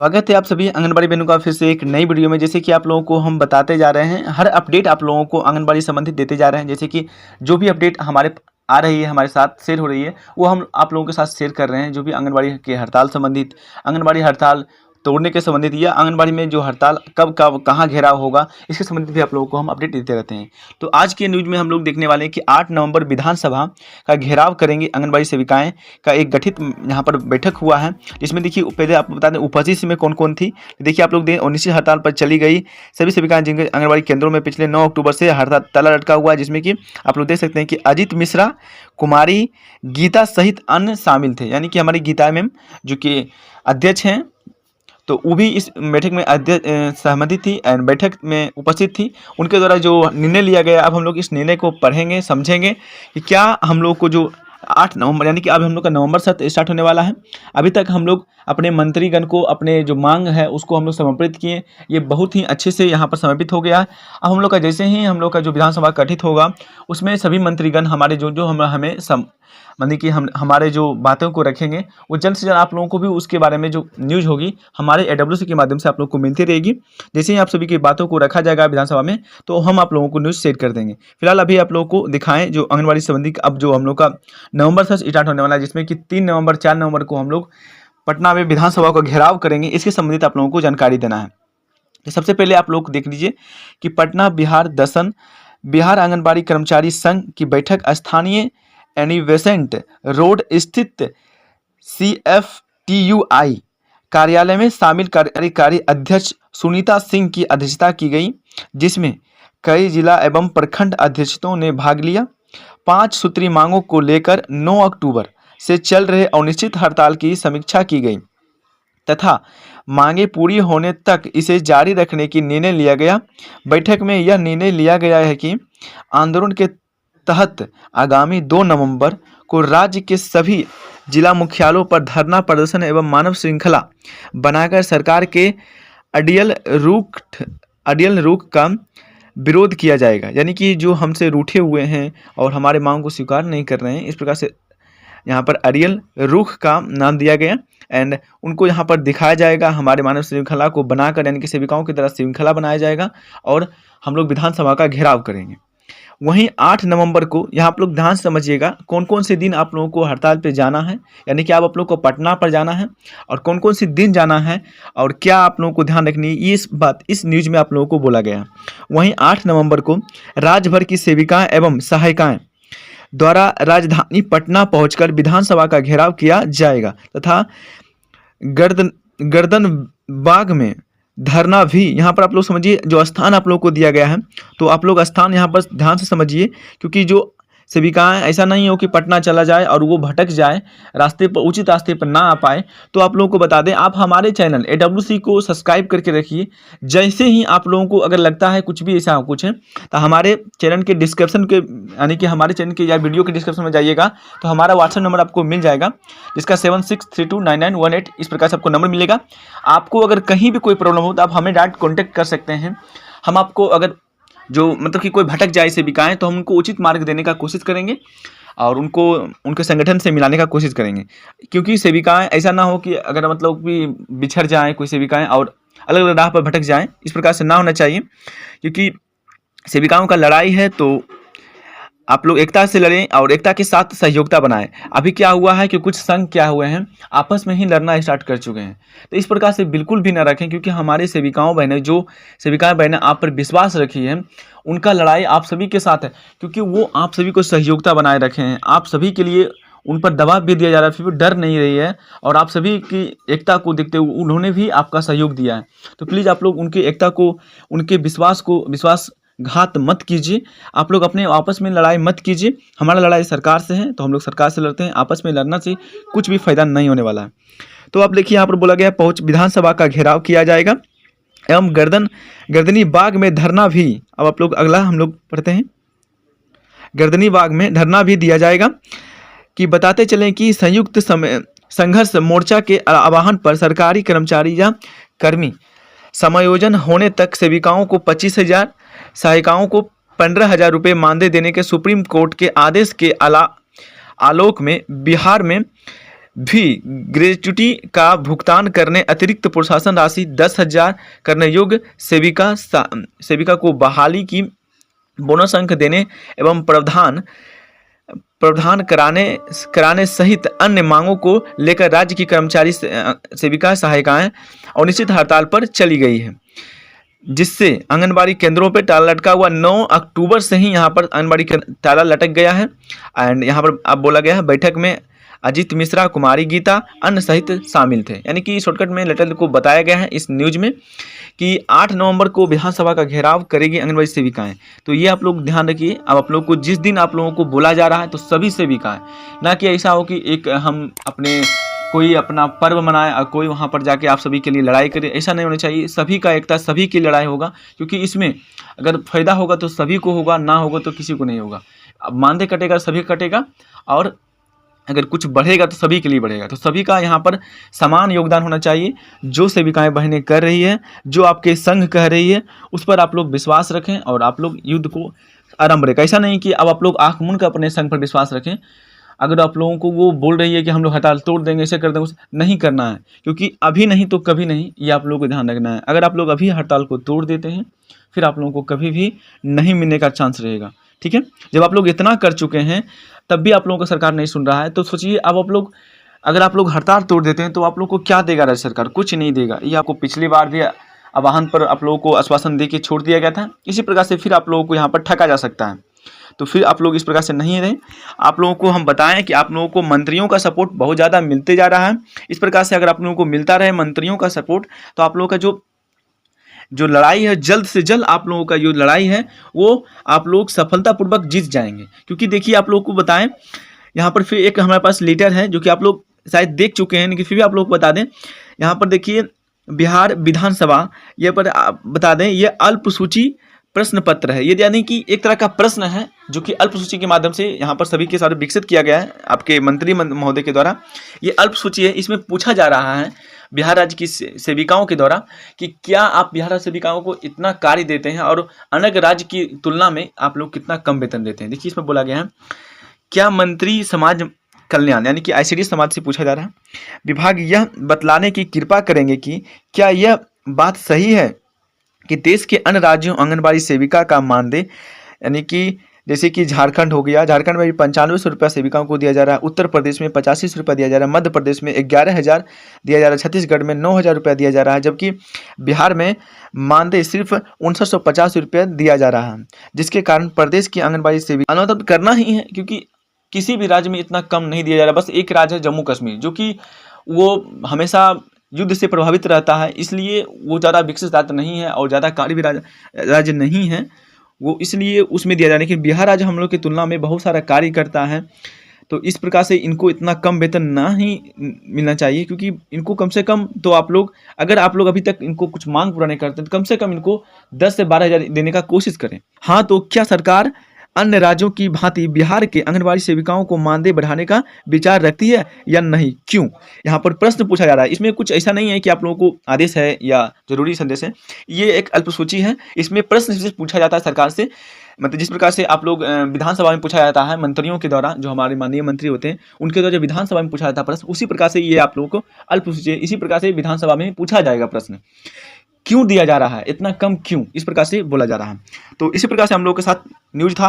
स्वागत है आप सभी आंगनबाड़ी बहनों का फिर से एक नई वीडियो में। जैसे कि आप लोगों को हम बताते जा रहे हैं, हर अपडेट आप लोगों को आंगनबाड़ी संबंधित देते जा रहे हैं। जैसे कि जो भी अपडेट हमारे आ रही है, हमारे साथ शेयर हो रही है, वो हम आप लोगों के साथ शेयर कर रहे हैं। जो भी आंगनबाड़ी के हड़ताल संबंधित, आंगनबाड़ी हड़ताल तोड़ने के संबंधित, या आंगनबाड़ी में जो हड़ताल कब कब कहाँ घेराव होगा, इसके संबंधित भी आप लोगों को हम अपडेट देते रहते हैं। तो आज के न्यूज़ में हम लोग देखने वाले हैं कि 8 नवंबर विधानसभा का घेराव करेंगे आंगनबाड़ी सेविकाएं का एक गठित यहाँ पर बैठक हुआ है। जिसमें देखिए, पहले आपको बता दें उपस्थित में कौन कौन थी। देखिए आप लोग दें, 19वीं हड़ताल पर चली गई सभी सेविकाएं जिनके आंगनबाड़ी केंद्रों में पिछले 9 अक्टूबर से हड़ताल ताला लटका हुआ है। जिसमें कि आप लोग देख सकते हैं कि अजीत मिश्रा, कुमारी गीता सहित अन्य शामिल थे। यानी कि हमारी गीता मैम जो कि अध्यक्ष हैं, तो वो भी इस बैठक में सहमति थी एंड बैठक में उपस्थित थी। उनके द्वारा जो निर्णय लिया गया, अब हम लोग इस निर्णय को पढ़ेंगे, समझेंगे कि क्या हम लोग को जो 8 नवंबर, यानी कि अब हम लोग का नवंबर सत्र स्टार्ट होने वाला है। अभी तक हम लोग अपने मंत्रीगण को अपने जो मांग है उसको हम लोग समर्पित किए। ये बहुत ही अच्छे से यहाँ पर समर्पित हो गया है। अब हम लोग का जैसे ही हम लोग का जो विधानसभा गठित होगा, उसमें सभी मंत्रीगण हमारे जो हमें मानी कि हम हमारे जो बातों को रखेंगे, वो जल्द से जल्द आप लोगों को भी उसके बारे में जो न्यूज़ होगी हमारे AWC के माध्यम से आप लोग को मिलती रहेगी। जैसे ही आप सभी की बातों को रखा जाएगा विधानसभा में, तो हम आप लोगों को न्यूज़ शेयर कर देंगे। फिलहाल अभी आप लोगों को दिखाएं जो आंगनबाड़ी संबंधी अब जो हम लोग का नवंबर से स्टार्ट होने वाला है, जिसमें कि 3 नवंबर 4 नवंबर को हम लोग पटना में विधानसभा का घेराव करेंगे। इसके संबंधित आप लोगों को जानकारी देना है। तो सबसे पहले आप लोग देख लीजिए कि पटना बिहार दसन बिहार आंगनबाड़ी कर्मचारी संघ की बैठक स्थानीय एनिवेसेंट रोड स्थित CFTUI कार्यालय में शामिल कार्यकारी अध्यक्ष सुनीता सिंह की अध्यक्षता की गई, जिसमें कई जिला एवं प्रखंड अध्यक्षों ने भाग लिया। 5 सूत्री मांगों को लेकर 9 अक्टूबर से चल रहे अनिश्चित हड़ताल की समीक्षा की गई तथा मांगे पूरी होने तक इसे जारी रखने की निर्णय लिया गया। बैठक में यह निर्णय लिया गया है कि आंदोलन के तहत आगामी 2 नवंबर को राज्य के सभी जिला मुख्यालयों पर धरना प्रदर्शन एवं मानव श्रृंखला बनाकर सरकार के अडियल रुख का विरोध किया जाएगा। यानी कि जो हमसे रूठे हुए हैं और हमारे मांग को स्वीकार नहीं कर रहे हैं, इस प्रकार से यहाँ पर अडियल रुख का नाम दिया गया एंड उनको यहाँ पर दिखाया जाएगा। हमारे मानव श्रृंखला को बनाकर, यानी कि सेविकाओं की तरह श्रृंखला बनाया जाएगा और हम लोग विधानसभा का घेराव करेंगे। वहीं 8 नवंबर को यहाँ आप लोग ध्यान से समझिएगा कौन कौन से दिन आप लोगों को हड़ताल पे जाना है, यानी कि आप लोग को पटना पर जाना है और कौन कौन से दिन जाना है और क्या आप लोगों को ध्यान रखनी है, ये इस बात इस न्यूज़ में आप लोगों को बोला गया है। वहीं 8 नवंबर को राज्य भर की सेविकाएं एवं सहायिकाएं द्वारा राजधानी पटना पहुंचकर विधानसभा का घेराव किया जाएगा तथा गर्दन बाग में धरना भी। यहाँ पर आप लोग समझिए जो स्थान आप लोग को दिया गया है, तो आप लोग स्थान यहाँ पर ध्यान से समझिए, क्योंकि जो सेविकाएं ऐसा नहीं हो कि पटना चला जाए और वो भटक जाए, रास्ते पर उचित रास्ते पर ना आ पाए। तो आप लोगों को बता दें, आप हमारे चैनल AWC को सब्सक्राइब करके रखिए। जैसे ही आप लोगों को अगर लगता है कुछ भी ऐसा कुछ है, तो हमारे चैनल के डिस्क्रिप्शन के, यानी कि हमारे चैनल के या वीडियो के डिस्क्रिप्शन में जाइएगा तो हमारा व्हाट्सएप नंबर आपको मिल जाएगा, जिसका 76329918 इस प्रकार से आपको नंबर मिलेगा। आपको अगर कहीं भी कोई प्रॉब्लम हो तो आप हमें डायरेक्ट कॉन्टैक्ट कर सकते हैं। हम आपको अगर जो मतलब कि कोई भटक जाए सेविकाएं, तो हम उनको उचित मार्ग देने का कोशिश करेंगे और उनको उनके संगठन से मिलाने का कोशिश करेंगे। क्योंकि सेविकाएं ऐसा ना हो कि अगर मतलब कि बिछड़ जाएं कोई सेविकाएं और अलग अलग राह पर भटक जाएं, इस प्रकार से ना होना चाहिए। क्योंकि सेविकाओं का लड़ाई है, तो आप लोग एकता से लड़ें और एकता के साथ सहयोगिता बनाएं। अभी क्या हुआ है कि कुछ संघ क्या हुए हैं, आपस में ही लड़ना स्टार्ट कर चुके हैं। तो इस प्रकार से बिल्कुल भी ना रखें, क्योंकि हमारे सेविकाएं बहनें आप पर विश्वास रखी है, उनका लड़ाई आप सभी के साथ है, क्योंकि वो आप सभी को सहयोगिता बनाए रखे हैं। आप सभी के लिए उन पर दबाव भी दिया जा रहा है, फिर भी डर नहीं रही है और आप सभी की एकता को देखते हुए उन्होंने भी आपका सहयोग दिया है। तो प्लीज़ आप लोग उनकी एकता को, उनके विश्वासघात मत कीजिए। आप लोग अपने आपस में लड़ाई मत कीजिए। हमारा लड़ाई सरकार से है, तो हम लोग सरकार से लड़ते हैं। आपस में लड़ना से कुछ भी फायदा नहीं होने वाला है। तो आप देखिए, यहाँ पर बोला गया विधानसभा का घेराव किया जाएगा एवं गर्दनी बाग में धरना भी। अब आप लोग अगला हम लोग पढ़ते हैं, गर्दनी बाग में धरना भी दिया जाएगा। कि बताते चलें कि संयुक्त संघर्ष मोर्चा के आह्वान पर सरकारी कर्मचारी या कर्मी समायोजन होने तक सेविकाओं को 25,000, सहायिकाओं को 15,000 रुपये मानदेय देने के सुप्रीम कोर्ट के आदेश के आलोक में बिहार में भी ग्रेच्युटी का भुगतान करने, अतिरिक्त प्रोत्साहन राशि 10,000 करने योग्य सेविका को बहाली की बोनस अंक देने एवं प्रावधान कराने सहित अन्य मांगों को लेकर राज्य की कर्मचारी सेविका सहायिकाएं अनिश्चित हड़ताल पर चली गई है, जिससे आंगनबाड़ी केंद्रों पर ताला लटका हुआ 9 अक्टूबर से ही यहाँ पर आंगनबाड़ी ताला लटक गया है। एंड यहाँ पर अब बोला गया है बैठक में अजीत मिश्रा, कुमारी गीता, अन्य सहित शामिल थे। यानी कि शॉर्टकट में लेटर को बताया गया है इस न्यूज में कि 8 नवंबर को विधानसभा का घेराव करेगी आंगनबाड़ी सेविकाएं। तो ये आप लोग ध्यान रखिए। अब आप लोग को जिस दिन आप लोगों को बोला जा रहा है तो सभी सेविकाएं, ना कि ऐसा हो कि एक हम अपने कोई अपना पर्व मनाए और कोई वहाँ पर जाके आप सभी के लिए लड़ाई करे, ऐसा नहीं होना चाहिए। सभी का एकता, सभी की लड़ाई होगा, क्योंकि इसमें अगर फायदा होगा तो सभी को होगा, ना होगा तो किसी को नहीं होगा। अब मानदेय कटेगा सभी कटेगा, और अगर कुछ बढ़ेगा तो सभी के लिए बढ़ेगा। तो सभी का यहाँ पर समान योगदान होना चाहिए। जो सेविकाएं बहनें कर रही है, जो आपके संघ कह रही है, उस पर आप लोग विश्वास रखें और आप लोग युद्ध को आरंभ रखें। ऐसा नहीं कि अब आप लोग आंख मूंद कर अपने संघ पर विश्वास रखें। अगर आप लोगों को वो बोल रही है कि हम लोग हड़ताल तोड़ देंगे, ऐसे कर देंगे, नहीं करना है, क्योंकि अभी नहीं तो कभी नहीं, ये आप लोगों को ध्यान रखना है। अगर आप लोग अभी हड़ताल को तोड़ देते हैं, फिर आप लोगों को कभी भी नहीं मिलने का चांस रहेगा। ठीक है, जब आप लोग इतना कर चुके हैं तब भी आप लोगों को सरकार नहीं सुन रहा है, तो सोचिए अब आप लोग अगर आप लोग हड़ताल तोड़ देते हैं तो आप लोग को क्या देगा राज्य सरकार? कुछ नहीं देगा। ये आपको पिछली बार भी आह्वान पर आप लोगों को आश्वासन दे के छोड़ दिया गया था। इसी प्रकार से फिर आप लोगों को यहाँ पर ठगा जा सकता है। तो फिर आप लोग इस प्रकार से नहीं रहें। आप लोगों को हम बताएं कि आप लोगों को मंत्रियों का सपोर्ट बहुत ज़्यादा मिलते जा रहा है। इस प्रकार से अगर आप लोगों को मिलता रहे मंत्रियों का सपोर्ट, तो आप लोगों का जो लड़ाई है, जल्द से जल्द आप लोगों का जो लड़ाई है वो आप लोग सफलतापूर्वक जीत जाएंगे। क्योंकि देखिए आप लोगों को बताएं, यहाँ पर फिर एक हमारे पास लेटर है जो कि आप लोग शायद देख चुके हैं, लेकिन फिर भी आप लोग को बता दें। यहाँ पर देखिए बिहार विधानसभा, ये पर आप बता दें, ये अल्पसूची प्रश्न पत्र है। ये यानी कि एक तरह का प्रश्न है जो कि अल्पसूची के माध्यम से यहाँ पर सभी के साथ विकसित किया गया है आपके मंत्री महोदय के द्वारा। ये अल्पसूची है, इसमें पूछा जा रहा है बिहार राज्य की सेविकाओं के द्वारा कि क्या आप बिहार राज्य सेविकाओं को इतना कार्य देते हैं और अन्य राज्य की तुलना में आप लोग कितना कम वेतन देते हैं। देखिए इसमें बोला गया है, क्या मंत्री समाज कल्याण यानी कि ICD समाज से पूछा जा रहा है, विभाग यह बतलाने की कृपा करेंगे कि क्या यह बात सही है कि देश के अन्य राज्यों आंगनबाड़ी सेविका का मानदेय, यानी कि जैसे कि झारखंड हो गया, झारखंड में भी 9500 रुपया सेविकाओं को दिया जा रहा है, उत्तर प्रदेश में 8500 रुपया दिया जा रहा है, मध्य प्रदेश में 11,000 दिया जा रहा है, छत्तीसगढ़ में 9,000 रुपया दिया जा रहा है, जबकि बिहार में मानदेय सिर्फ 5950 रुपया दिया जा रहा है, जिसके कारण प्रदेश की आंगनबाड़ी सेविका अनुदान करना ही है, क्योंकि किसी भी राज्य में इतना कम नहीं दिया जा रहा। बस एक राज्य है जम्मू कश्मीर, जो कि वो हमेशा युद्ध से प्रभावित रहता है, इसलिए वो ज़्यादा विकसित राज्य नहीं है और ज़्यादा कार्य भी राज्य नहीं है, वो इसलिए उसमें दिया जाए। लेकिन बिहार राज्य हम लोग की तुलना में बहुत सारा कार्य करता है, तो इस प्रकार से इनको इतना कम वेतन ना ही मिलना चाहिए, क्योंकि इनको कम से कम तो आप लोग, अगर आप लोग अभी तक इनको कुछ मांग पूरा नहीं करते तो कम से कम इनको 10 से 12,000 देने का कोशिश करें। हाँ, तो क्या सरकार अन्य राज्यों की भांति बिहार के आंगनबाड़ी सेविकाओं को मानदेय बढ़ाने का विचार रखती है या नहीं? क्यों? यहाँ पर प्रश्न पूछा जा रहा है। इसमें कुछ ऐसा नहीं है कि आप लोगों को आदेश है या जरूरी संदेश है, ये एक अल्पसूची है। इसमें प्रश्न सिर्फ पूछा जाता है सरकार से, मतलब जिस प्रकार से आप लोग विधानसभा में पूछा जाता है मंत्रियों के द्वारा, जो हमारे माननीय मंत्री होते हैं उनके द्वारा जो विधानसभा में पूछा जाता है प्रश्न, उसी प्रकार से ये आप लोगों को अल्पसूची है। इसी प्रकार से विधानसभा में पूछा जाएगा प्रश्न, क्यों दिया जा रहा है इतना कम, क्यों, इस प्रकार से बोला जा रहा है। तो इसी प्रकार से हम लोग के साथ न्यूज़ था।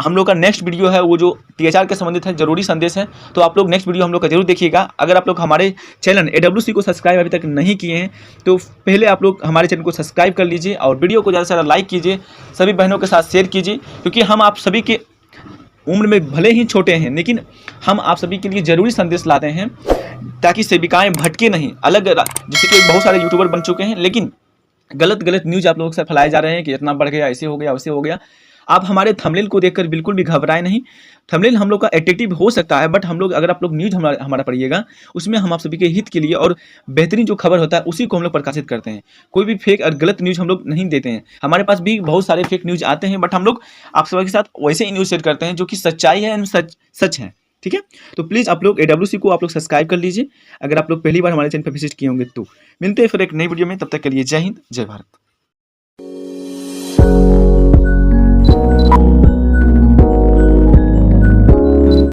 हम लोग का नेक्स्ट वीडियो है वो जो THR के संबंधित है, जरूरी संदेश है, तो आप लोग नेक्स्ट वीडियो हम लोग का जरूर देखिएगा। अगर आप लोग हमारे चैनल AWC को सब्सक्राइब अभी तक नहीं किए हैं तो पहले आप लोग हमारे चैनल को सब्सक्राइब कर लीजिए और वीडियो को ज़्यादा से ज़्यादा लाइक कीजिए, सभी बहनों के साथ शेयर कीजिए, क्योंकि हम आप सभी के उम्र में भले ही छोटे हैं लेकिन हम आप सभी के लिए ज़रूरी संदेश लाते हैं, ताकि सेविकाएँ भटके नहीं। अलग जैसे कि बहुत सारे यूट्यूबर बन चुके हैं, लेकिन गलत न्यूज़ आप लोगों से फैलाए जा रहे हैं कि इतना बढ़ गया, ऐसे हो गया, वैसे हो गया। आप हमारे थंबनेल को देखकर बिल्कुल भी घबराए नहीं। थंबनेल हम लोग का एट्रैक्टिव हो सकता है, बट हम लोग अगर आप लोग न्यूज़ हमारा पढ़िएगा, उसमें हम आप सभी के हित के लिए और बेहतरीन जो खबर होता है उसी को हम लोग प्रकाशित करते हैं। कोई भी फेक और गलत न्यूज़ हम लोग नहीं देते हैं। हमारे पास भी बहुत सारे फेक न्यूज़ आते हैं, बट हम लोग आप सभी के साथ वैसे ही न्यूज़ शेयर करते हैं जो कि सच्चाई है, सच है। ठीक है, तो प्लीज़ आप लोग AWC को आप लोग सब्सक्राइब कर लीजिए, अगर आप लोग पहली बार हमारे चैनल पर विजिट किए होंगे तो। मिलते हैं फिर एक नई वीडियो में, तब तक के लिए जय हिंद, जय भारत।